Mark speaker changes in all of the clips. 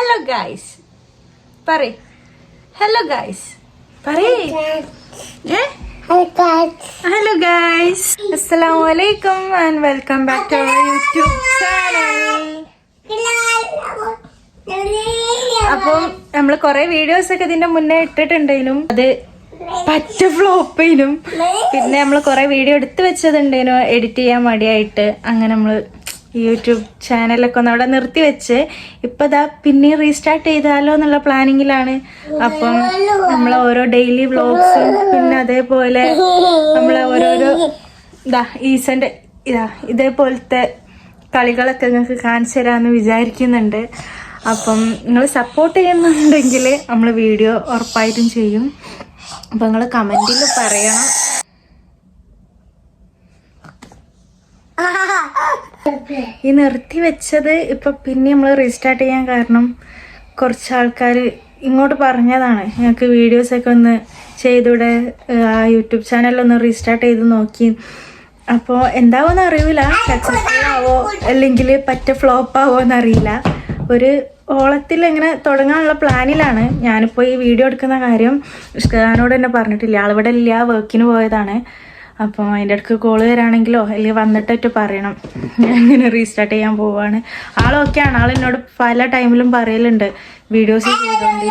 Speaker 1: Hello guys പറയ്. Hello guys പറയ്. Hello guys, അസ്സലാമു അലൈക്കും and welcome back to our YouTube channel. അപ്പം നമ്മള് കൊറേ വീഡിയോസ് ഒക്കെ ഇതിന്റെ മുന്നേ ഇട്ടിട്ടുണ്ടേനും, അത് പറ്റ ഫ്ലോപ്പേനും. പിന്നെ നമ്മള് കൊറേ വീഡിയോ എടുത്തു വെച്ചതുണ്ടേനു എഡിറ്റ് ചെയ്യാൻ മടിയായിട്ട്. അങ്ങനെ നമ്മള് യൂട്യൂബ് ചാനലൊക്കെ ഒന്ന് അവിടെ നിർത്തി വെച്ച് ഇപ്പൊ ഇതാ പിന്നെ റീസ്റ്റാർട്ട് ചെയ്താലോ എന്നുള്ള പ്ലാനിങ്ങിലാണ്. അപ്പം നമ്മളെ ഓരോ ഡെയിലി വ്ലോഗ്സും പിന്നെ അതേപോലെ നമ്മളെ ഓരോരോ ഈസന്റെ ഇതേപോലത്തെ കളികളൊക്കെ നിങ്ങൾക്ക് കാണിച്ചു തരാമെന്ന് വിചാരിക്കുന്നുണ്ട്. അപ്പം നിങ്ങൾ സപ്പോർട്ട് ചെയ്യുന്നുണ്ടെങ്കിൽ നമ്മൾ വീഡിയോ ഉറപ്പായിട്ടും ചെയ്യും. അപ്പം നിങ്ങൾ കമൻറ്റിൽ പറയണം. ഈ നിർത്തി വെച്ചത് ഇപ്പൊ പിന്നെ നമ്മൾ റീസ്റ്റാർട്ട് ചെയ്യാൻ കാരണം കുറച്ച് ആൾക്കാർ ഇങ്ങോട്ട് പറഞ്ഞതാണ്, ഞങ്ങൾക്ക് വീഡിയോസൊക്കെ ഒന്ന് ചെയ്തൂടെ, ആ യൂട്യൂബ് ചാനലൊന്ന് റീസ്റ്റാർട്ട് ചെയ്ത് നോക്കി. അപ്പോൾ എന്താവോന്ന് അറിയില്ല, സക്സസ്ഫുൾ ആവോ അല്ലെങ്കിൽ പറ്റ ഫ്ലോപ്പ് ആവോ എന്നറിയില്ല. ഒരു ഓളത്തിൽ ഇങ്ങനെ തുടങ്ങാനുള്ള പ്ലാനിലാണ്. ഞാനിപ്പോൾ ഈ വീഡിയോ എടുക്കുന്ന കാര്യം ഇഷ്കാനോട് തന്നെ പറഞ്ഞിട്ടില്ല, ആളിവിടെ ഇല്ല, വർക്കിന് പോയതാണ്. അപ്പോൾ അതിൻ്റെ അടുക്ക് കോള് വരാണെങ്കിലോ അല്ലെങ്കിൽ വന്നിട്ടൊക്കെ പറയണം ഞാൻ ഇങ്ങനെ റീസ്റ്റാർട്ട് ചെയ്യാൻ പോവാണ്. ആളൊക്കെയാണ്, ആളെന്നോട് പല ടൈമിലും പറയലുണ്ട് വീഡിയോസ് ചെയ്തോണ്ട്,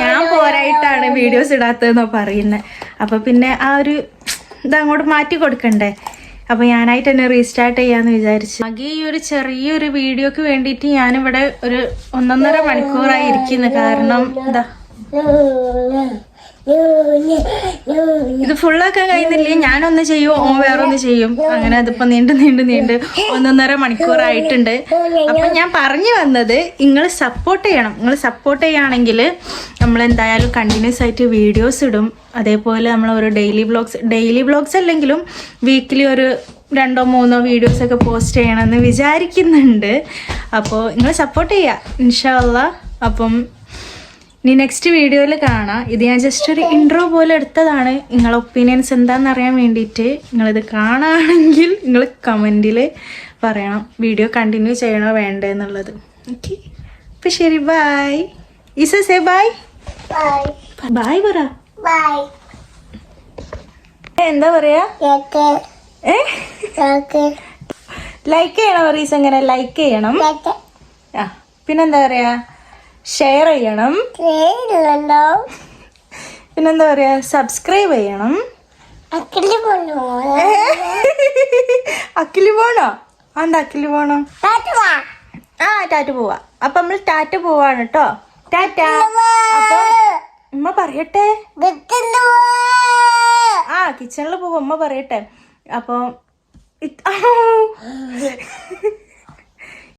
Speaker 1: ഞാൻ പോരായിട്ടാണ് വീഡിയോസ് ഇടാത്തതെന്നോ പറയുന്നത്. അപ്പോൾ പിന്നെ ആ ഒരു ഇതങ്ങോട്ട് മാറ്റി കൊടുക്കണ്ടേ. അപ്പോൾ ഞാനായിട്ട് തന്നെ റീസ്റ്റാർട്ട് ചെയ്യാമെന്ന് വിചാരിച്ചു. ആകെ ഈ ഒരു ചെറിയൊരു വീഡിയോക്ക് വേണ്ടിയിട്ട് ഞാനിവിടെ ഒരു 1.5 മണിക്കൂറായി ഇരിക്കുന്നു. കാരണം ഇത് ഫുള്ളാക്കാൻ കഴിയുന്നില്ലേ, ഞാനൊന്ന് ചെയ്യും ഓ വേറൊന്ന് ചെയ്യും, അങ്ങനെ അതിപ്പോ നീണ്ട് 1.5 മണിക്കൂറായിട്ടുണ്ട്. അപ്പൊ ഞാൻ പറഞ്ഞു വന്നത്, നിങ്ങൾ സപ്പോർട്ട് ചെയ്യണം. നിങ്ങൾ സപ്പോർട്ട് ചെയ്യുകയാണെങ്കിൽ നമ്മൾ എന്തായാലും കണ്ടിന്യൂസ് ആയിട്ട് വീഡിയോസ് ഇടും. അതേപോലെ നമ്മൾ ഒരു ഡെയിലി വ്ളോഗ്സ് അല്ലെങ്കിലും വീക്കിലി ഒരു 2-3 വീഡിയോസൊക്കെ പോസ്റ്റ് ചെയ്യണമെന്ന് വിചാരിക്കുന്നുണ്ട്. അപ്പോൾ നിങ്ങൾ സപ്പോർട്ട് ചെയ്യുക ഇൻഷാ അള്ളാ. അപ്പം ഇനി നെക്സ്റ്റ് വീഡിയോയിൽ കാണാം. ഇത് ഞാൻ ജസ്റ്റ് ഒരു ഇൻട്രോ പോലെ എടുത്തതാണ്. നിങ്ങളെ ഒപ്പീനിയൻസ് എന്താണെന്ന് അറിയാൻ വേണ്ടിയിട്ട്. നിങ്ങളിത് കാണുകയാണെങ്കിൽ നിങ്ങൾ കമൻറ്റിൽ പറയണം വീഡിയോ കണ്ടിന്യൂ ചെയ്യണോ വേണ്ടേ എന്നുള്ളത്. ഓക്കെ, അപ്പം ശരി, bye. Eesa say bye. Bye പറ. എന്താ പറയാ? ലൈക്ക് ചെയ്യണം. റീസ് എങ്ങനെ ലൈക്ക് ചെയ്യണം? ആ, പിന്നെന്താ പറയാ? ഷെയർ ചെയ്യണം. പിന്നെന്താ പറയാ? സബ്സ്ക്രൈബ് ചെയ്യണം. അക്കിലി പോണോ? എന്താ അക്കിലി പോണോ? ആ, ടാറ്റ പോവാ. അപ്പൊ നമ്മൾ ടാറ്റ പോവാണ് കേട്ടോ. ടാറ്റ. അപ്പൊ ഉമ്മ പറയട്ടെ. ആ, കിച്ചണിൽ പോവാ, ഉമ്മ പറയട്ടെ. അപ്പൊ